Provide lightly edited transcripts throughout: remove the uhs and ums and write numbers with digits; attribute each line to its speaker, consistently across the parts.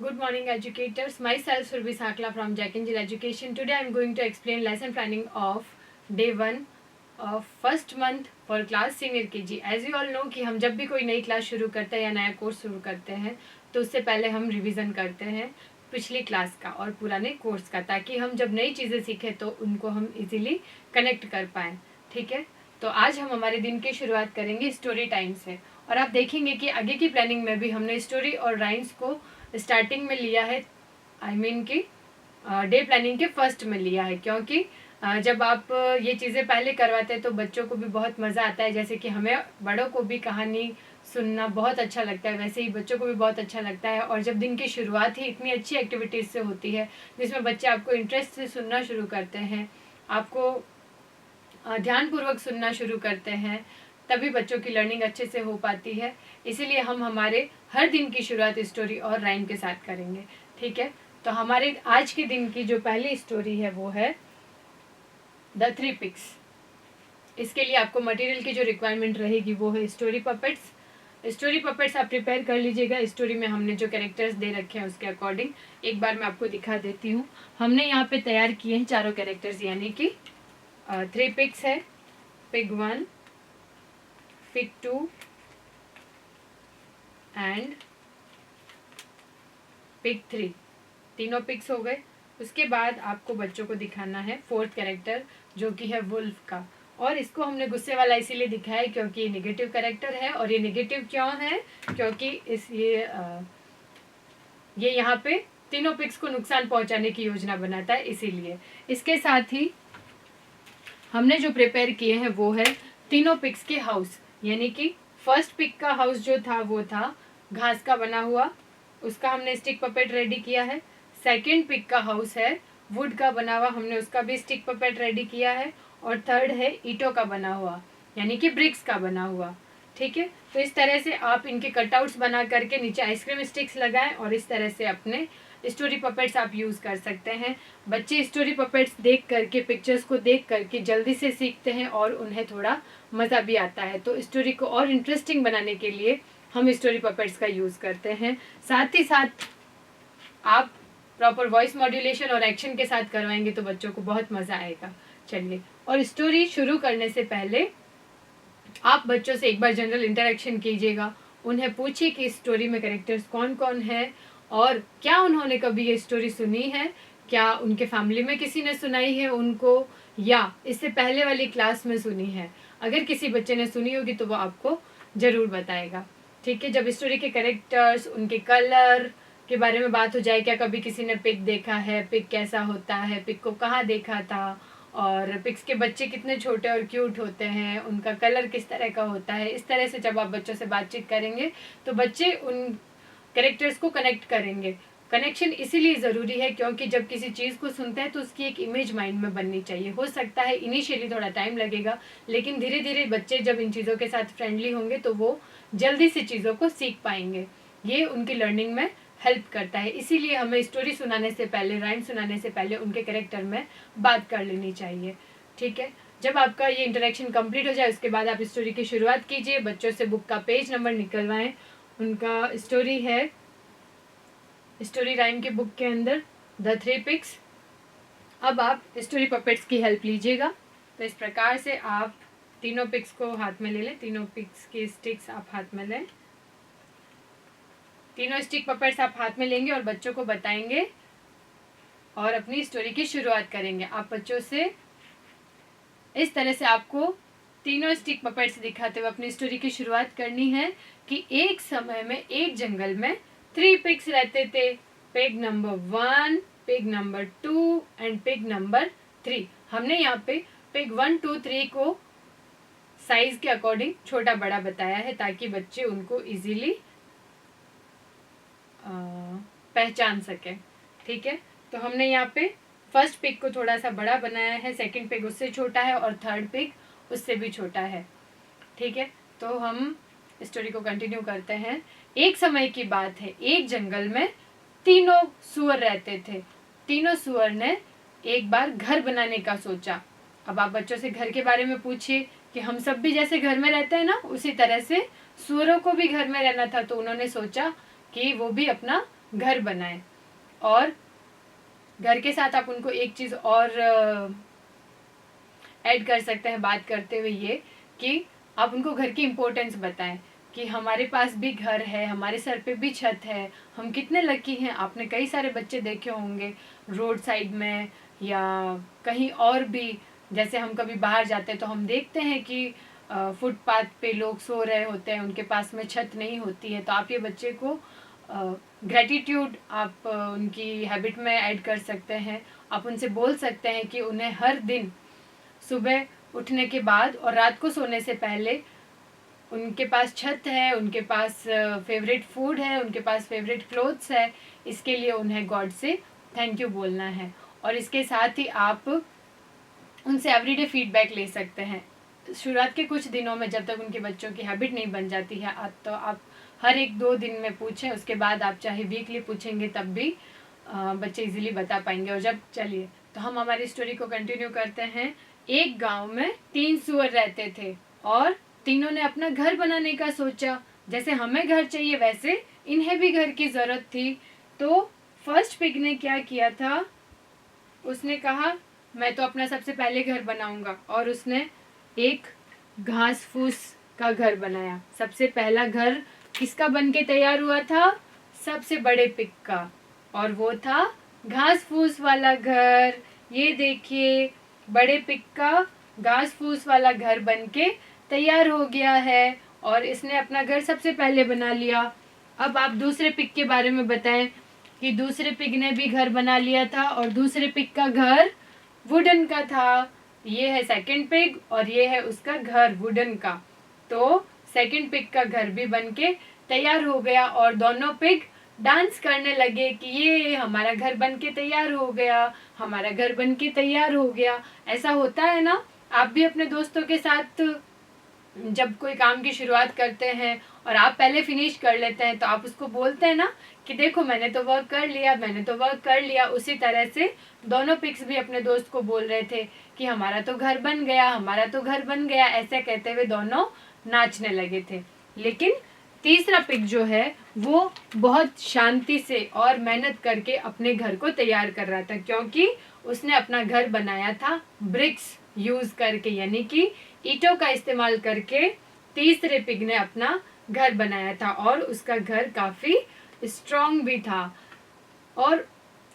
Speaker 1: Good morning, educators. Myself, Surbi Sakla from Jack Angel Education. Today, I am going to explain lesson planning of day 1 of first month for class senior KG. As you all know कि हम जब भी कोई नई class शुरू करते हैं या नया कोर्स शुरू करते हैं तो उससे पहले हम रिवीजन करते हैं पिछली क्लास का और पुराने कोर्स का, ताकि हम जब नई चीज़ें सीखें तो उनको हम इजीली कनेक्ट कर पाएँ. ठीक है, तो आज हम हमारे दिन की शुरुआत करेंगे स्टोरी टाइम से. और आप देखेंगे कि आगे की प्लानिंग में भी हमने स्टोरी और राइम्स को स्टार्टिंग में लिया है. कि डे प्लानिंग के फर्स्ट में लिया है, क्योंकि जब आप ये चीज़ें पहले करवाते हैं तो बच्चों को भी बहुत मज़ा आता है. जैसे कि हमें बड़ों को भी कहानी सुनना बहुत अच्छा लगता है, वैसे ही बच्चों को भी बहुत अच्छा लगता है. और जब दिन की शुरुआत ही इतनी अच्छी एक्टिविटीज़ से होती है जिसमें बच्चे आपको इंटरेस्ट से सुनना शुरू करते हैं, आपको ध्यानपूर्वक सुनना शुरू करते हैं, तभी बच्चों की लर्निंग अच्छे से हो पाती है. इसीलिए हम हमारे हर दिन की शुरुआत स्टोरी और राइम के साथ करेंगे. ठीक है, तो हमारे आज के दिन की जो पहली स्टोरी है वो है द थ्री पिग्स. इसके लिए आपको मटेरियल की जो रिक्वायरमेंट रहेगी वो है स्टोरी पपेट्स. स्टोरी पपेट्स आप प्रिपेयर कर लीजिएगा. स्टोरी में हमने जो कैरेक्टर्स दे रखे हैं उसके अकॉर्डिंग एक बार मैं आपको दिखा देती हूँ. हमने यहाँ पे तैयार किए हैं चारों कैरेक्टर्स, यानी कि 3 पिग्स है, पिग 1, पिग 2 एंड पिग 3. तीनों पिग्स हो गए. उसके बाद आपको बच्चों को दिखाना है 4th कैरेक्टर जो कि है वुल्फ का. और इसको हमने गुस्से वाला इसीलिए दिखाया है क्योंकि ये नेगेटिव कैरेक्टर है. और ये नेगेटिव क्यों है? क्योंकि ये यहाँ पे तीनों पिग्स को नुकसान पहुंचाने की योजना बनाता है, इसीलिए. इसके साथ ही हमने जो प्रिपेयर किए हैं वो है तीनों पिग्स के हाउस. यानी कि फर्स्ट पिग का हाउस जो था वो था घास का बना हुआ, उसका हमने स्टिक पपेट रेडी किया है. सेकंड पिग का हाउस है वुड का बना हुआ, हमने उसका भी स्टिक पपेट रेडी किया है. और थर्ड है ईंटों का बना हुआ, यानी कि ब्रिक्स का बना हुआ. ठीक है, तो इस तरह से आप इनके कटआउट्स बना करके नीचे आइसक्रीम स्टिक्स लगाएं और इस तरह से अपने स्टोरी पपेट्स आप यूज़ कर सकते हैं. बच्चे स्टोरी पपेट्स देख करके, पिक्चर्स को देख करके जल्दी से सीखते हैं और उन्हें थोड़ा मज़ा भी आता है. तो स्टोरी को और इंटरेस्टिंग बनाने के लिए हम स्टोरी पपेट्स का यूज़ करते हैं. साथ ही साथ आप प्रॉपर वॉइस मॉड्यूलेशन और एक्शन के साथ करवाएंगे तो बच्चों को बहुत मज़ा आएगा. चलिए, और स्टोरी शुरू करने से पहले आप बच्चों से एक बार जनरल इंटरेक्शन कीजिएगा. उन्हें पूछिए कि स्टोरी में कैरेक्टर्स कौन कौन है और क्या उन्होंने कभी ये स्टोरी सुनी है, क्या उनके फैमिली में किसी ने सुनाई है उनको, या इससे पहले वाली क्लास में सुनी है. अगर किसी बच्चे ने सुनी होगी तो वो आपको ज़रूर बताएगा. ठीक है, जब स्टोरी के कैरेक्टर्स, उनके कलर के बारे में बात हो जाए, क्या कभी किसी ने पिग देखा है, पिग कैसा होता है, पिग को कहाँ देखा था, और पिग्स के बच्चे कितने छोटे और क्यूट होते हैं, उनका कलर किस तरह का होता है, इस तरह से जब आप बच्चों से बातचीत करेंगे तो बच्चे उन कैरेक्टर्स को कनेक्ट करेंगे. कनेक्शन इसीलिए ज़रूरी है क्योंकि जब किसी चीज़ को सुनते हैं तो उसकी एक इमेज माइंड में बननी चाहिए. हो सकता है इनिशियली थोड़ा टाइम लगेगा, लेकिन धीरे धीरे बच्चे जब इन चीज़ों के साथ फ्रेंडली होंगे तो वो जल्दी से चीज़ों को सीख पाएंगे. ये उनकी लर्निंग में हेल्प करता है. इसीलिए हमें स्टोरी सुनाने से पहले, राइम सुनाने से पहले उनके कैरेक्टर में बात कर लेनी चाहिए. ठीक है, जब आपका ये इंटरेक्शन कंप्लीट हो जाए उसके बाद आप स्टोरी की शुरुआत कीजिए. बच्चों से बुक का पेज नंबर निकलवाएं. उनका स्टोरी है, स्टोरी राइम की बुक के अंदर द थ्री पिग्स. अब आप स्टोरी पपेट्स की हेल्प लीजिएगा. तो इस प्रकार से आप तीनों पिग्स को हाथ में ले लें. तीनों पिग्स की स्टिक्स आप हाथ में लें. तीनों स्टिक पपेट्स आप हाथ में लेंगे और बच्चों को बताएंगे और अपनी स्टोरी की शुरुआत करेंगे. आप बच्चों से इस तरह से आपको तीनों स्टिक पपेट्स दिखाते हुए अपनी स्टोरी की शुरुआत करनी है कि एक समय में एक जंगल में 3 पिग्स रहते थे. Pig number 1, pig number 2 and pig number 3. हमने यहाँ पे पिग 1, 2, 3 को साइज के अकॉर्डिंग छोटा बड़ा बताया है ताकि बच्चे उनको इजीली पहचान सके. ठीक है, तो हमने यहाँ पे फर्स्ट पिग को थोड़ा सा बड़ा बनाया है, सेकंड पिग उससे छोटा है और थर्ड पिग उससे भी छोटा है. ठीक है, तो हम स्टोरी को कंटिन्यू करते हैं. एक समय की बात है, एक जंगल में तीनों सुअर रहते थे. तीनों सुअर ने एक बार घर बनाने का सोचा. अब आप बच्चों से घर के बारे में पूछिए कि हम सब भी जैसे घर में रहते हैं ना, उसी तरह से सुअरों को भी घर में रहना था. तो उन्होंने सोचा कि वो भी अपना घर बनाएं। और घर के साथ आप उनको एक चीज़ और ऐड कर सकते हैं बात करते हुए, ये कि आप उनको घर की इम्पोर्टेंस बताएं कि हमारे पास भी घर है, हमारे सर पे भी छत है, हम कितने लकी हैं। आपने कई सारे बच्चे देखे होंगे रोड साइड में या कहीं और भी, जैसे हम कभी बाहर जाते हैं तो हम देखते हैं कि फुटपाथ पे लोग सो रहे होते हैं, उनके पास में छत नहीं होती है। तो आप ये बच्चे को ग्रेटिट्यूड आप उनकी हैबिट में ऐड कर सकते हैं। आप उनसे बोल सकते हैं कि उन्हें हर दिन सुबह उठने के बाद और रात को सोने से पहले उनके पास छत है, उनके पास फेवरेट फूड है, उनके पास फेवरेट क्लोथ्स है, इसके लिए उन्हें गॉड से थैंक यू बोलना है। और इसके साथ ही आप उनसे एवरीडे फीडबैक ले सकते हैं। शुरुआत के कुछ दिनों में जब तक उनके बच्चों की हैबिट नहीं बन जाती है तो आप हर 1-2 दिन में पूछें, उसके बाद आप चाहे वीकली पूछेंगे तब भी बच्चे इजीली बता पाएंगे। और जब चलिए तो हम हमारी स्टोरी को कंटिन्यू करते हैं। एक गांव में 3 सुअर रहते थे और तीनों ने अपना घर बनाने का सोचा। जैसे हमें घर चाहिए वैसे इन्हें भी घर की जरूरत थी। तो फर्स्ट पिग ने क्या किया था, उसने कहा मैं तो अपना सबसे पहले घर बनाऊंगा, और उसने एक घास फूस का घर बनाया। सबसे पहला घर किसका बन के तैयार हुआ था? सबसे बड़े पिग का, और वो था घास फूस वाला घर। ये देखिए बड़े पिग का घास फूस वाला घर बन के तैयार हो गया है और इसने अपना घर सबसे पहले बना लिया। अब आप दूसरे पिग के बारे में बताएं कि दूसरे पिग ने भी घर बना लिया था और दूसरे पिग का घर वुडन का था। ये है सेकंड पिग और ये है उसका घर वुडन का। तो सेकंड पिग का घर भी बन के तैयार हो गया और दोनों पिग डांस करने लगे कि ये हमारा घर बन के तैयार हो गया, हमारा घर बन के तैयार हो गया। ऐसा होता है ना, आप भी अपने दोस्तों के साथ जब कोई काम की शुरुआत करते हैं और आप पहले फिनिश कर लेते हैं तो आप उसको बोलते हैं ना कि देखो मैंने तो वर्क कर लिया, मैंने तो वर्क कर लिया। उसी तरह से दोनों पिग्स भी अपने दोस्त को बोल रहे थे कि हमारा तो घर बन गया, हमारा तो घर बन गया। ऐसे कहते हुए दोनों नाचने लगे थे। लेकिन तीसरा पिग जो है वो बहुत शांति से और मेहनत करके अपने घर को तैयार कर रहा था, क्योंकि उसने अपना घर बनाया था ब्रिक्स यूज करके, यानी कि ईंटों का इस्तेमाल करके तीसरे पिग ने अपना घर बनाया था और उसका घर काफी स्ट्रॉन्ग भी था। और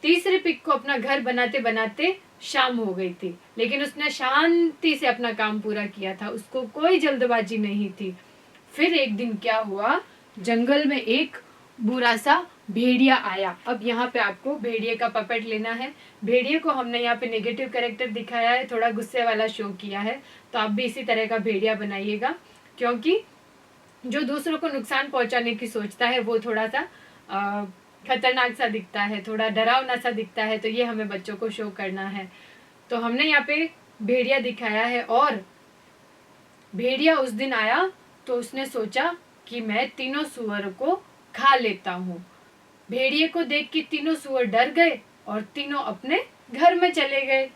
Speaker 1: तीसरे पिग को अपना घर बनाते बनाते शाम हो गई थी, लेकिन उसने शांति से अपना काम पूरा किया था, उसको कोई जल्दबाजी नहीं थी। फिर एक दिन क्या हुआ, जंगल में एक बुरा सा भेड़िया आया। अब यहाँ पे आपको भेड़िए का पपेट लेना है। भेड़िए को हमने यहाँ पे नेगेटिव कैरेक्टर दिखाया है, थोड़ा गुस्से वाला शो किया है, तो आप भी इसी तरह का भेड़िया बनाइएगा, क्योंकि जो दूसरों को नुकसान पहुंचाने की सोचता है वो थोड़ा सा खतरनाक सा दिखता है, थोड़ा डरावना सा दिखता है। तो ये हमें बच्चों को शो करना है। तो हमने यहाँ पे भेड़िया दिखाया है। और भेड़िया उस दिन आया तो उसने सोचा कि मैं तीनों सुअर को खा लेता हूँ। भेड़िए को देख के तीनों सुअर डर गए और तीनों अपने घर में चले गए।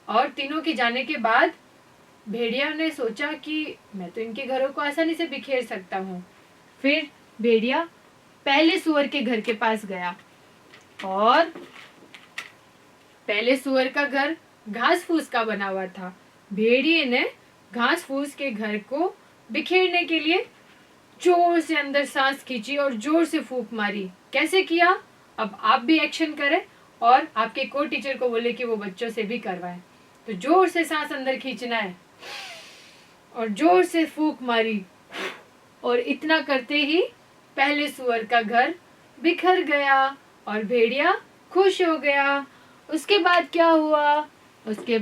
Speaker 1: और तीनों के जाने के बाद भेड़िया ने सोचा कि मैं तो इनके घरों को आसानी से बिखेर सकता हूँ। फिर भेड़िया पहले सुअर के घर के पास गया और पहले सुअर का घर घास फूस का बना हुआ था। भेड़िए ने घास फूस के घर को बिखेरने के लिए जोर से अंदर सांस खींची और जोर से फूंक मारी। कैसे किया, अब आप भी एक्शन करें और आपके को टीचर को बोले कि वो बच्चों से भी करवाए। तो जोर से सांस अंदर खींचना है और जोर से फूंक मारी, और इतना करते ही पहले सुअर का घर बिखर गया और भेड़िया खुश हो गया। उसके बाद क्या हुआ, उसके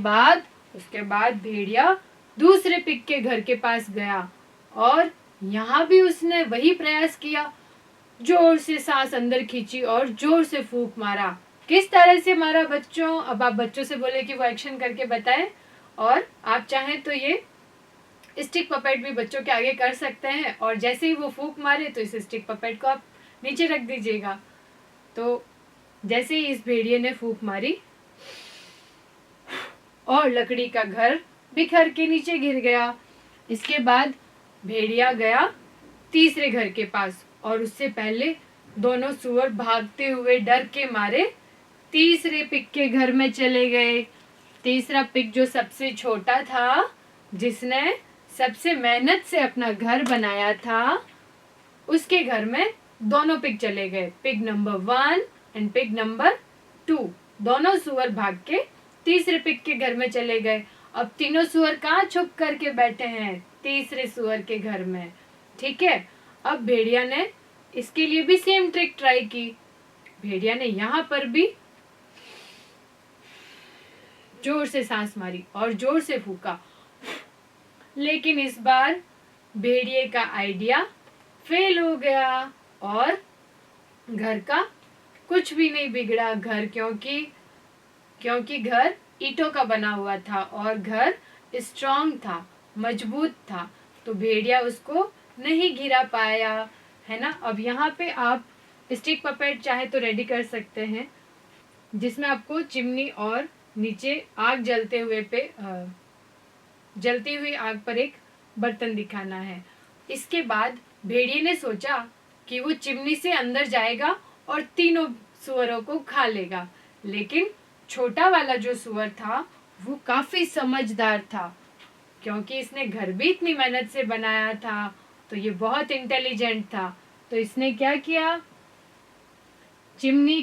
Speaker 1: बाद भेड़िया दूसरे पिग के घर के पास गया और यहाँ भी उसने वही प्रयास किया, जोर से सांस अंदर खींची और जोर से फूंक मारा। किस तरह से मारा बच्चों, अब आप बच्चों से बोले कि वो एक्शन करके बताएं। और आप चाहें तो ये स्टिक पपेट भी बच्चों के आगे कर सकते हैं, और जैसे ही वो फूंक मारे तो इस स्टिक पपेट को आप नीचे रख दीजिएगा। तो जैसे ही इस भेड़िए ने फूंक मारी और लकड़ी का घर बिखर के नीचे गिर गया। इसके बाद भेड़िया गया तीसरे घर के पास और उससे पहले दोनों सुअर भागते हुए डर के मारे तीसरे पिग के घर में चले गए। तीसरा पिग जो सबसे छोटा था, जिसने सबसे मेहनत से अपना घर बनाया था, उसके घर में दोनों पिग चले गए, pig number 1 and pig number 2। दोनों सुअर भाग के तीसरे पिग के घर में चले गए। अब तीनों सुअर कहाँ छुप करके बैठे हैं? तीसरे सुअर के घर में। ठीक है, अब भेड़िया ने इसके लिए भी सेम ट्रिक ट्राई की। भेड़िया ने यहाँ पर भी जोर से सांस मारी और जोर से फूका, लेकिन इस बार भेड़िए का आइडिया फेल हो गया और घर का कुछ भी नहीं बिगड़ा। घर क्योंकि घर ईंटों का बना हुआ था और घर स्ट्रांग था, मजबूत था, तो भेड़िया उसको नहीं गिरा पाया, है ना। अब यहाँ पे आप स्टिक पपेट चाहे तो रेडी कर सकते हैं, जिसमें आपको चिमनी और नीचे आग जलती हुई आग पर एक बर्तन दिखाना है। इसके बाद भेड़िए ने सोचा कि वो चिमनी से अंदर जाएगा और तीनों सुअरों को खा लेगा, लेकिन छोटा वाला जो सुअर था वो काफी समझदार था, क्योंकि इसने घर भी इतनी मेहनत से बनाया था, तो ये बहुत इंटेलिजेंट था। तो इसने क्या किया, चिमनी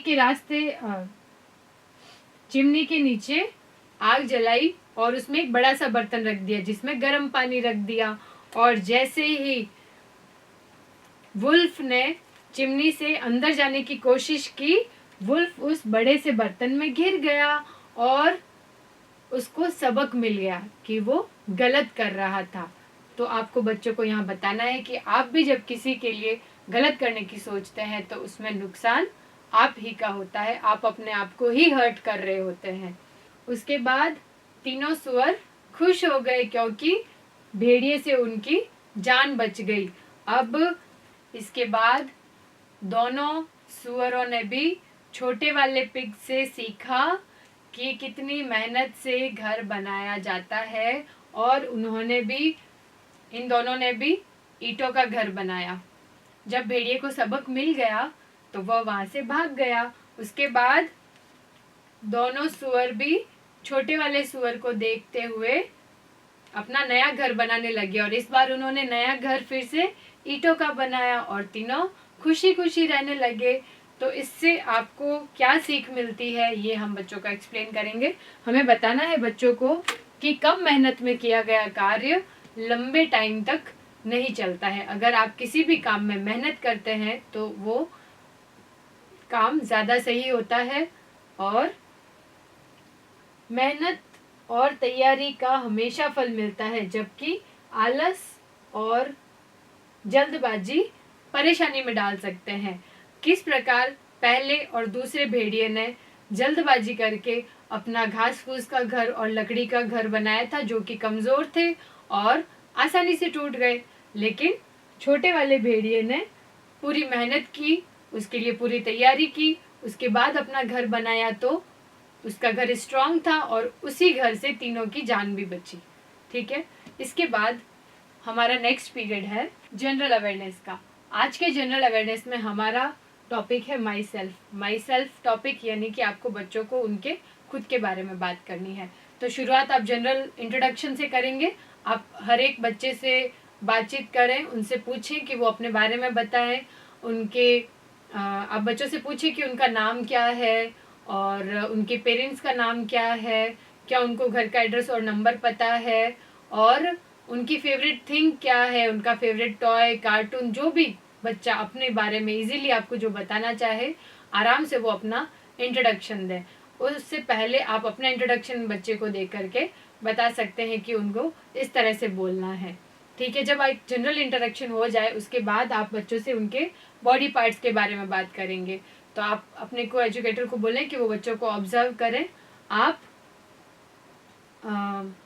Speaker 1: के नीचे आग जलाई और उसमें एक बड़ा सा बर्तन रख दिया, जिसमें गर्म पानी रख दिया, और जैसे ही वुल्फ ने चिमनी से अंदर जाने की कोशिश की, वुल्फ उस बड़े से बर्तन में गिर गया और उसको सबक मिल गया कि वो गलत कर रहा था। तो आपको बच्चों को यहाँ बताना है कि आप भी जब किसी के लिए गलत करने की सोचते हैं तो उसमें नुकसान आप ही का होता है, आप अपने आप को ही हर्ट कर रहे होते हैं। उसके बाद तीनों सुअर खुश हो गए क्योंकि भेड़िए से उनकी जान बच गई। अब इसके बाद दोनों सुअरों ने भी छोटे वाले पिग से सीखा कि कितनी मेहनत से घर बनाया जाता है, और इन दोनों ने भी ईंटों का घर बनाया। जब भेड़िए को सबक मिल गया तो वह वहां से भाग गया। उसके बाद दोनों सुअर भी छोटे वाले सुअर को देखते हुए अपना नया घर बनाने लगे, और इस बार उन्होंने नया घर फिर से ईंटों का बनाया और तीनों खुशी खुशी रहने लगे। तो इससे आपको क्या सीख मिलती है, ये हम बच्चों का एक्सप्लेन करेंगे। हमें बताना है बच्चों को कि कम मेहनत में किया गया कार्य लंबे टाइम तक नहीं चलता है। अगर आप किसी भी काम में मेहनत करते हैं तो वो काम ज़्यादा सही होता है, और मेहनत और तैयारी का हमेशा फल मिलता है, जबकि आलस और जल्दबाजी परेशानी में डाल सकते हैं। किस प्रकार पहले और दूसरे भेड़िए ने जल्दबाजी करके अपना घास फूस का घर और लकड़ी का घर बनाया था, जो कि कमजोर थे और आसानी से टूट गए, लेकिन छोटे वाले भेड़िए ने पूरी मेहनत की, उसके लिए पूरी तैयारी की, उसके बाद अपना घर बनाया तो उसका घर स्ट्रांग था और उसी घर से तीनों की जान भी बची। ठीक है, इसके बाद हमारा नेक्स्ट पीरियड है जनरल अवेयरनेस का। आज के जनरल अवेयरनेस में हमारा टॉपिक है माई सेल्फ टॉपिक, यानी कि आपको बच्चों को उनके खुद के बारे में बात करनी है। तो शुरुआत आप जनरल इंट्रोडक्शन से करेंगे। आप हर एक बच्चे से बातचीत करें, उनसे पूछें कि वो अपने बारे में बताएं, आप बच्चों से पूछें कि उनका नाम क्या है और उनके पेरेंट्स का नाम क्या है, क्या उनको घर का एड्रेस और नंबर पता है, और उनकी फेवरेट थिंग क्या है, उनका फेवरेट टॉय, कार्टून, जो भी बच्चा अपने बारे में इजीली आपको जो बताना चाहे, आराम से वो अपना इंट्रोडक्शन दें। उससे पहले आप अपना इंट्रोडक्शन बच्चे को दे करके बता सकते हैं कि उनको इस तरह से बोलना है। ठीक है, जब एक जनरल इंट्रोडक्शन हो जाए उसके बाद आप बच्चों से उनके बॉडी पार्ट्स के बारे में बात करेंगे। तो आप अपने को एजुकेटर को बोलें कि वो बच्चों को ऑब्जर्व करें।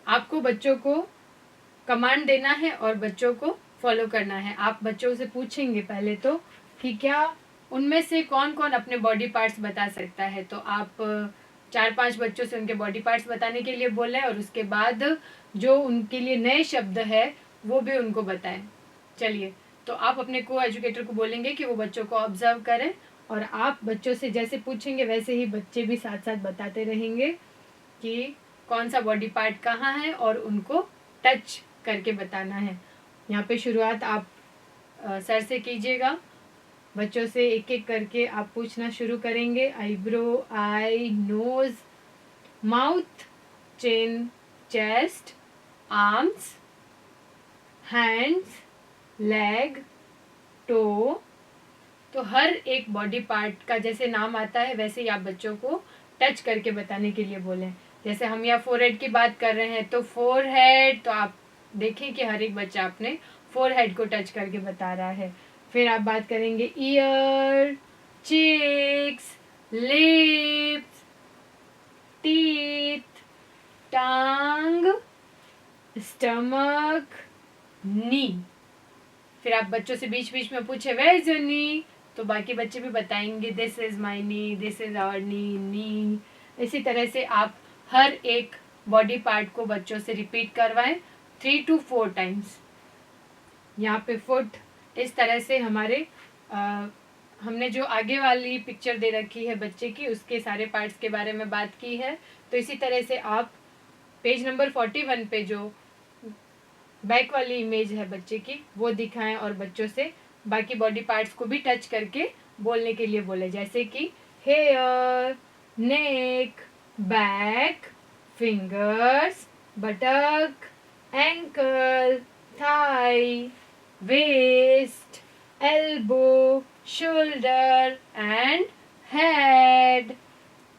Speaker 1: आपको बच्चों को कमांड देना है और बच्चों को फॉलो करना है। आप बच्चों से पूछेंगे पहले तो कि क्या उनमें से कौन कौन अपने बॉडी पार्ट्स बता सकता है। तो आप 4-5 बच्चों से उनके बॉडी पार्ट्स बताने के लिए बोलें, और उसके बाद जो उनके लिए नए शब्द है वो भी उनको बताएं। चलिए, तो आप अपने को एजुकेटर को बोलेंगे कि वो बच्चों को ऑब्जर्व करें, और आप बच्चों से जैसे पूछेंगे वैसे ही बच्चे भी साथ साथ बताते रहेंगे कि कौन सा बॉडी पार्ट कहाँ है, और उनको टच करके बताना है। यहाँ पे शुरुआत आप सर से कीजिएगा। बच्चों से एक एक करके आप पूछना शुरू करेंगे। Eyebrow, eye, nose, mouth, chin, chest, arms, hands, leg, toe. तो हर एक बॉडी पार्ट का जैसे नाम आता है वैसे ही आप बच्चों को टच करके बताने के लिए बोलें। जैसे हम यहाँ फोरहेड की बात कर रहे हैं तो फोरहेड, तो आप देखें कि हर एक बच्चा अपने फोरहेड को टच करके बता रहा है। फिर आप बात करेंगे ईयर, चीक्स, लिप्स, टीथ, टंग, स्टमक, नी। फिर आप बच्चों से बीच बीच में पूछे वेयर इज योर नी, तो बाकी बच्चे भी बताएंगे this is my knee, this is our knee, knee. इसी तरह से आप हर एक बॉडी पार्ट को बच्चों से रिपीट करवाएं 3 to 4 टाइम्स। यहाँ पे फुट, इस तरह से हमारे हमने जो आगे वाली पिक्चर दे रखी है बच्चे की, उसके सारे पार्ट्स के बारे में बात की है। तो इसी तरह से आप पेज नंबर 41 पे जो बैक वाली इमेज है बच्चे की वो दिखाएं, और बच्चों से बाकी बॉडी पार्ट्स को भी टच करके बोलने के लिए बोले, जैसे कि hair, neck, back, fingers, buttock, ankle, thigh, waist, elbow, shoulder and head.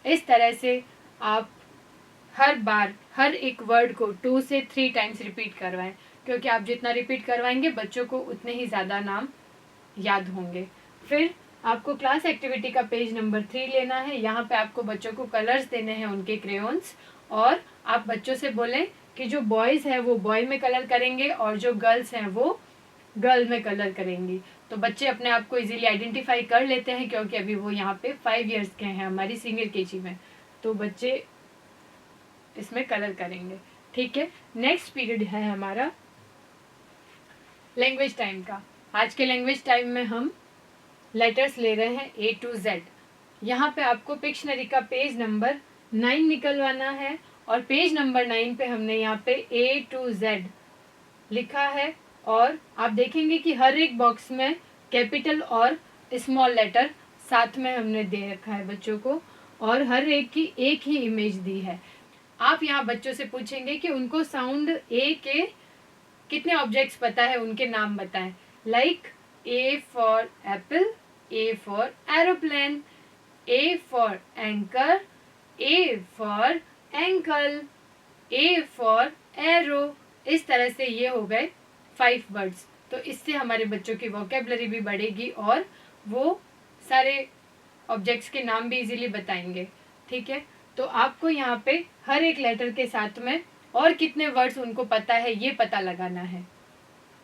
Speaker 1: इस तरह से आप हर बार हर एक वर्ड को 2 से 3 टाइम्स रिपीट करवाएं, क्योंकि आप जितना रिपीट करवाएंगे बच्चों को उतने ही ज़्यादा नाम याद होंगे। फिर आपको क्लास एक्टिविटी का पेज नंबर 3 लेना है। यहाँ पे आपको बच्चों को कलर्स देने हैं, उनके क्रेयॉन्स, और आप बच्चों से बोलें कि जो बॉयज़ हैं वो बॉय में कलर करेंगे और जो गर्ल्स हैं वो गर्ल में कलर करेंगी। तो बच्चे अपने आप को इजीली आइडेंटिफाई कर लेते हैं, क्योंकि अभी वो यहाँ पे 5 इयर्स के हैं हमारी सीनियर केजी में, तो बच्चे इसमें कलर करेंगे। ठीक है, नेक्स्ट पीरियड है हमारा लैंग्वेज टाइम का। आज के लैंग्वेज टाइम में हम लेटर्स ले रहे हैं A to Z। यहाँ पे आपको पिक्शनरी का पेज नंबर 9 निकलवाना है, और पेज नंबर 9 पे हमने यहाँ पे A to Z लिखा है, और आप देखेंगे कि हर एक बॉक्स में कैपिटल और स्मॉल लेटर साथ में हमने दे रखा है बच्चों को, और हर एक की एक ही इमेज दी है। आप यहाँ बच्चों से पूछेंगे कि उनको साउंड ए के कितने ऑब्जेक्ट्स पता है, उनके नाम बताएं। Like A for Apple, A for aeroplane, A for anchor, A for ankle, A for aero. इस तरह से ये हो गए 5 वर्ड्स। तो इससे हमारे बच्चों की वोकेबलरी भी बढ़ेगी और वो सारे ऑब्जेक्ट्स के नाम भी इजीली बताएंगे। ठीक है, तो आपको यहाँ पे हर एक लेटर के साथ में और कितने वर्ड्स उनको पता है ये पता लगाना है,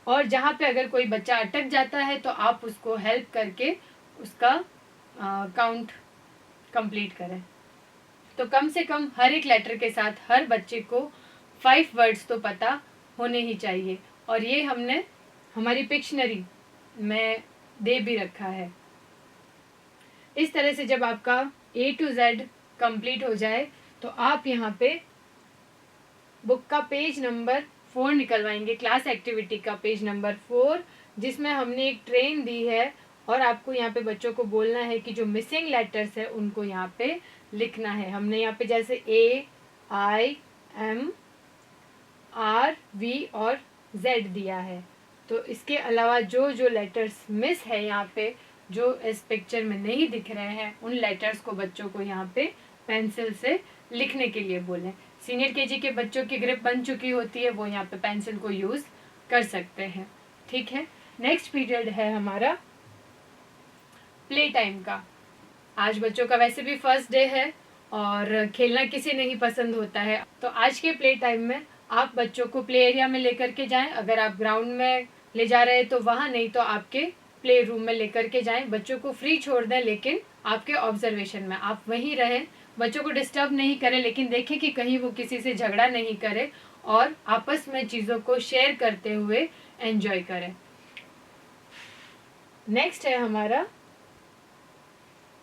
Speaker 1: और जहाँ पे अगर कोई बच्चा अटक जाता है तो आप उसको हेल्प करके उसका काउंट कंप्लीट करें। तो कम से कम हर एक लेटर के साथ हर बच्चे को 5 वर्ड्स तो पता होने ही चाहिए, और ये हमने हमारी पिक्शनरी में दे भी रखा है। इस तरह से जब आपका A to Z कंप्लीट हो जाए तो आप यहाँ पे बुक का पेज नंबर 4 निकलवाएंगे, क्लास एक्टिविटी का पेज नंबर 4, जिसमें हमने एक ट्रेन दी है, और आपको यहाँ पे बच्चों को बोलना है कि जो मिसिंग लेटर्स है उनको यहाँ पे लिखना है। हमने यहाँ पे जैसे A, I, M, R, V और Z दिया है। तो इसके अलावा जो जो लेटर्स मिस है यहाँ पे, जो इस पिक्चर में नहीं दिख रहे हैं, उन लेटर्स को बच्चों को यहाँ पे पेंसिल से लिखने के लिए बोलें। सीनियर केजी के बच्चों की ग्रिप बन चुकी होती है, वो यहाँ पे पेंसिल को यूज़ कर सकते हैं। ठीक है, नेक्स्ट पीरियड है हमारा प्ले टाइम का। आज बच्चों का वैसे भी फर्स्ट डे है और खेलना किसी नहीं पसंद होता है, तो आज के प्ले टाइम में आप बच्चों को प्ले एरिया में लेकर के जाएं। अगर आप ग्राउंड में ले जा रहे हैं तो वहाँ, नहीं तो आपके प्ले रूम में लेकर के जाएं। बच्चों को फ्री छोड़ दें, लेकिन आपके ऑब्जर्वेशन में आप वहीं रहें, बच्चों को डिस्टर्ब नहीं करें, लेकिन देखें कि कहीं वो किसी से झगड़ा नहीं करे और आपस में चीज़ों को शेयर करते हुए एंजॉय करें। नेक्स्ट है हमारा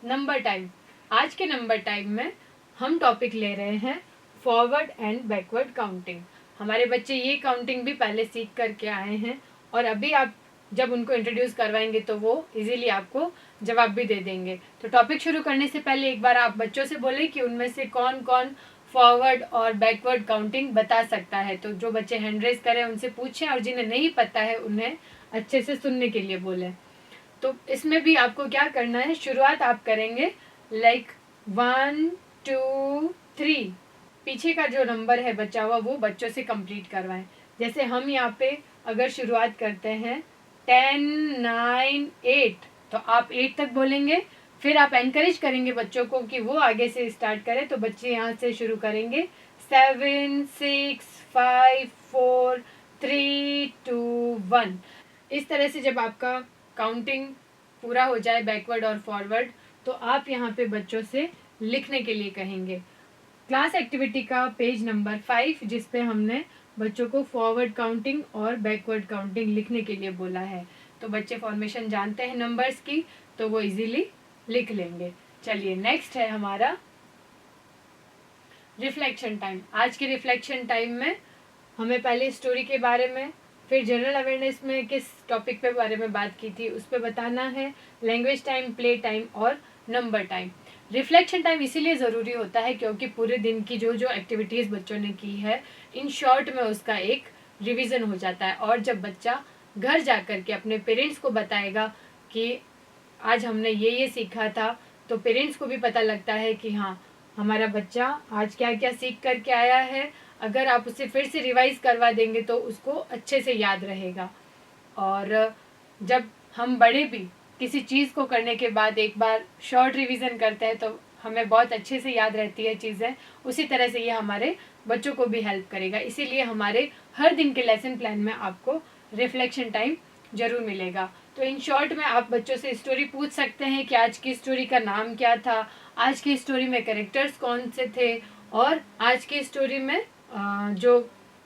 Speaker 1: नंबर टाइम। आज के नंबर टाइम में हम टॉपिक ले रहे हैं फॉरवर्ड एंड बैकवर्ड काउंटिंग। हमारे बच्चे ये काउंटिंग भी पहले सीख करके आए हैं और अभी आप जब उनको इंट्रोड्यूस करवाएंगे तो वो इजीली आपको जवाब भी दे देंगे। तो टॉपिक शुरू करने से पहले एक बार आप बच्चों से बोलें कि उनमें से कौन कौन फॉरवर्ड और बैकवर्ड काउंटिंग बता सकता है। तो जो बच्चे हैंड रेज करें उनसे पूछें और जिन्हें नहीं पता है उन्हें अच्छे से सुनने के लिए बोलें। तो इसमें भी आपको क्या करना है, शुरुआत आप करेंगे लाइक 1 2 3, पीछे का जो नंबर है बचा हुआ वो बच्चों से कंप्लीट करवाएं। जैसे हम यहाँ पे अगर शुरुआत करते हैं 10 9 8, तो आप 8 तक बोलेंगे। फिर आप एनकरेज करेंगे बच्चों को कि वो आगे से स्टार्ट करें, तो बच्चे यहाँ से शुरू करेंगे 7 6 5 4 3 2 1। इस तरह से जब आपका काउंटिंग पूरा हो जाए बैकवर्ड और फॉरवर्ड, तो आप यहाँ पे बच्चों से लिखने के लिए कहेंगे। क्लास एक्टिविटी का पेज नंबर 5 जिस पे हमने बच्चों को फॉरवर्ड काउंटिंग और बैकवर्ड काउंटिंग लिखने के लिए बोला है। तो बच्चे फॉर्मेशन जानते हैं नंबर्स की, तो वो इजीली लिख लेंगे। चलिए नेक्स्ट है हमारा रिफ्लेक्शन टाइम। आज के रिफ्लेक्शन टाइम में हमें पहले स्टोरी के बारे में, फिर जनरल अवेयरनेस में किस टॉपिक पे बारे में बात की थी उस पर बताना है, लैंग्वेज टाइम, प्ले टाइम और नंबर टाइम। रिफ्लेक्शन टाइम इसीलिए ज़रूरी होता है क्योंकि पूरे दिन की जो जो एक्टिविटीज़ बच्चों ने की है इन शॉर्ट में उसका एक रिवीजन हो जाता है। और जब बच्चा घर जा कर के अपने पेरेंट्स को बताएगा कि आज हमने ये सीखा था, तो पेरेंट्स को भी पता लगता है कि हाँ हमारा बच्चा आज क्या क्या सीख करके आया है। अगर आप उसे फिर से रिवाइज करवा देंगे तो उसको अच्छे से याद रहेगा। और जब हम बड़े भी किसी चीज़ को करने के बाद एक बार शॉर्ट रिवीजन करते हैं तो हमें बहुत अच्छे से याद रहती है चीज़ें। उसी तरह से ये हमारे बच्चों को भी हेल्प करेगा। इसीलिए हमारे हर दिन के लेसन प्लान में आपको रिफ्लेक्शन टाइम ज़रूर मिलेगा। तो इन शॉर्ट में आप बच्चों से स्टोरी पूछ सकते हैं कि आज की स्टोरी का नाम क्या था, आज की स्टोरी में कैरेक्टर्स कौन से थे, और आज की स्टोरी में जो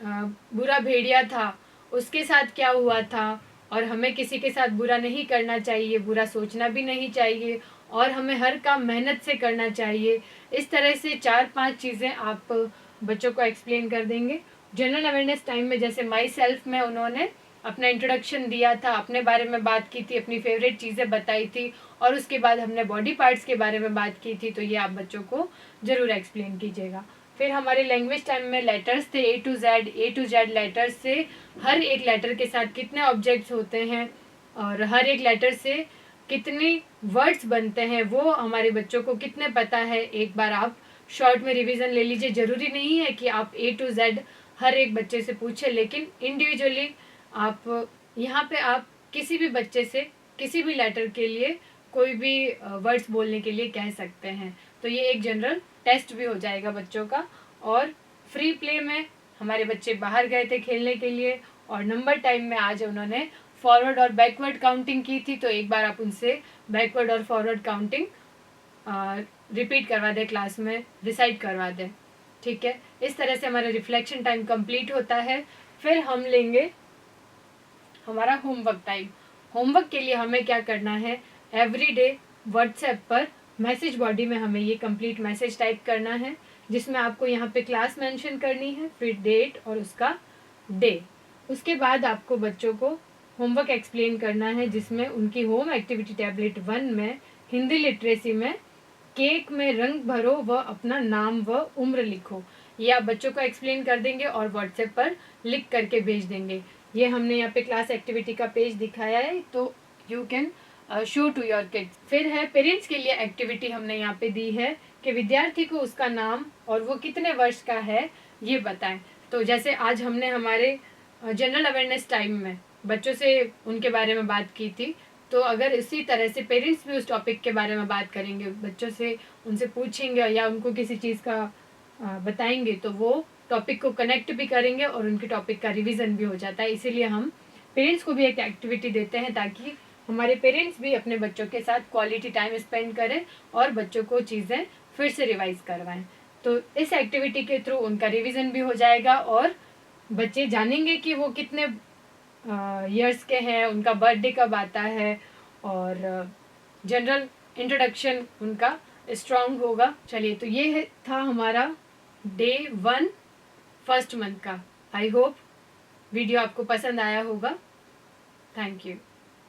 Speaker 1: बुरा भेड़िया था उसके साथ क्या हुआ था, और हमें किसी के साथ बुरा नहीं करना चाहिए, बुरा सोचना भी नहीं चाहिए, और हमें हर काम मेहनत से करना चाहिए। इस तरह से 4-5 चीज़ें आप बच्चों को एक्सप्लेन कर देंगे। जनरल अवेयरनेस टाइम में जैसे माई सेल्फ में उन्होंने अपना इंट्रोडक्शन दिया था, अपने बारे में बात की थी, अपनी फेवरेट चीज़ें बताई थी, और उसके बाद हमने बॉडी पार्ट्स के बारे में बात की थी। तो ये आप बच्चों को ज़रूर एक्सप्लेन कीजिएगा। फिर हमारे लैंग्वेज टाइम में लेटर्स थे A to Z लेटर्स से हर एक लेटर के साथ कितने ऑब्जेक्ट्स होते हैं और हर एक लेटर से कितने वर्ड्स बनते हैं वो हमारे बच्चों को कितने पता है। एक बार आप शॉर्ट में रिवीजन ले लीजिए। ज़रूरी नहीं है कि आप A to Z हर एक बच्चे से पूछें, लेकिन इंडिविजुअली आप यहाँ पे आप किसी भी बच्चे से किसी भी लेटर के लिए कोई भी वर्ड्स बोलने के लिए कह सकते हैं। तो ये एक जनरल टेस्ट भी हो जाएगा बच्चों का। और फ्री प्ले में हमारे बच्चे बाहर गए थे खेलने के लिए, और नंबर टाइम में आज उन्होंने फॉरवर्ड और बैकवर्ड काउंटिंग की थी। तो एक बार आप उनसे बैकवर्ड और फॉरवर्ड काउंटिंग रिपीट करवा दें, क्लास में रिसाइट करवा दें। ठीक है, इस तरह से हमारा रिफ्लेक्शन टाइम कंप्लीट होता है। फिर हम लेंगे हमारा होमवर्क टाइम। होमवर्क के लिए हमें क्या करना है, एवरीडे व्हाट्सएप पर मैसेज बॉडी में हमें ये कंप्लीट मैसेज टाइप करना है, जिसमें आपको यहाँ पे क्लास मेंशन करनी है, फिर डेट और उसका डे। उसके बाद आपको बच्चों को होमवर्क एक्सप्लेन करना है, जिसमें उनकी होम एक्टिविटी टैबलेट 1 में हिंदी लिटरेसी में केक में रंग भरो व अपना नाम व उम्र लिखो। ये आप बच्चों को एक्सप्लेन कर देंगे और व्हाट्सएप पर लिख करके भेज देंगे। ये हमने यहाँ पे क्लास एक्टिविटी का पेज दिखाया है, तो you can show to your kids. फिर है पेरेंट्स के लिए एक्टिविटी हमने यहाँ पे दी है कि विद्यार्थी को उसका नाम और वो कितने वर्ष का है ये बताएं। तो जैसे आज हमने हमारे जनरल अवेयरनेस टाइम में बच्चों से उनके बारे में बात की थी, तो अगर इसी तरह से पेरेंट्स भी उस टॉपिक के बारे में बात करेंगे बच्चों से, उनसे पूछेंगे या उनको किसी चीज़ का बताएंगे, तो वो टॉपिक को कनेक्ट भी करेंगे और उनके टॉपिक का रिवीजन भी हो जाता है। इसीलिए हम पेरेंट्स को भी एक एक्टिविटी देते हैं ताकि हमारे पेरेंट्स भी अपने बच्चों के साथ क्वालिटी टाइम स्पेंड करें और बच्चों को चीज़ें फिर से रिवाइज करवाएं। तो इस एक्टिविटी के थ्रू उनका रिवीजन भी हो जाएगा और बच्चे जानेंगे कि वो कितने ईयर्स के हैं, उनका बर्थडे कब आता है और जनरल इंट्रोडक्शन उनका स्ट्रांग होगा। चलिए, तो ये था हमारा डे 1 फर्स्ट मंथ का। आई होप वीडियो आपको पसंद आया होगा। Thank you.